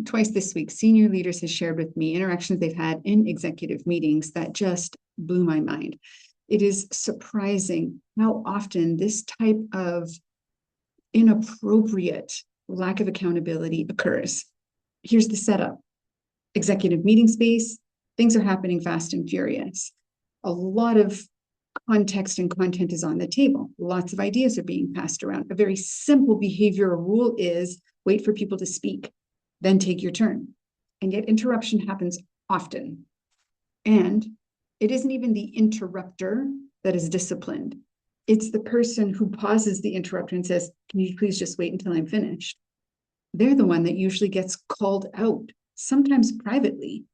twice this week, senior leaders have shared with me interactions they've had in executive meetings that just blew my mind. It is surprising how often this type of inappropriate lack of accountability occurs. Here's the setup. Executive meeting space, things are happening fast and furious. A lot of context and content is on the table. Lots of ideas are being passed around. A very simple behavioral rule is wait for people to speak, then take your turn. And yet interruption happens often. And it isn't even the interrupter that is disciplined. It's the person who pauses the interrupter and says, can you please just wait until I'm finished? They're the one that usually gets called out, sometimes privately.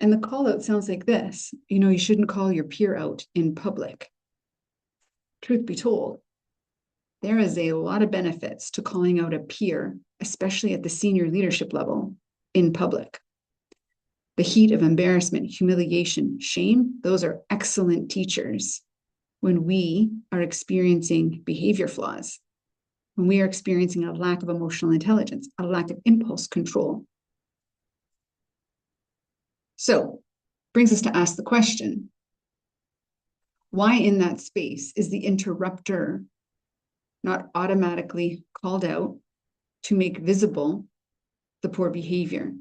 And the call out sounds like this: you shouldn't call your peer out in public. Truth be told, there is a lot of benefits to calling out a peer, especially at the senior leadership level, in public. The heat of embarrassment, humiliation, shame, those are excellent teachers when we are experiencing behavior flaws, when we are experiencing a lack of emotional intelligence, a lack of impulse control. So, brings us to ask the question, why in that space is the interrupter not automatically called out to make visible the poor behavior?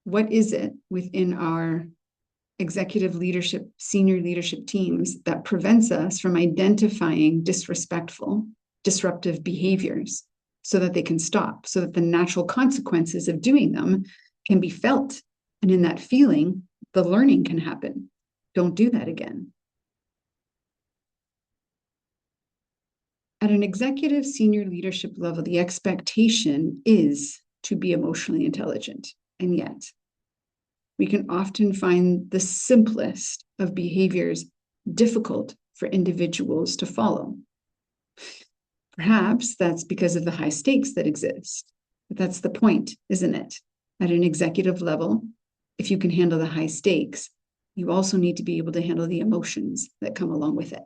What is it within our executive leadership, senior leadership teams that prevents us from identifying disrespectful, disruptive behaviors so that they can stop, so that the natural consequences of doing them can be felt? And in that feeling, the learning can happen. Don't do that again. At an executive senior leadership level, the expectation is to be emotionally intelligent. And yet, we can often find the simplest of behaviors difficult for individuals to follow. Perhaps that's because of the high stakes that exist. But that's the point, isn't it? At an executive level, if you can handle the high stakes, you also need to be able to handle the emotions that come along with it.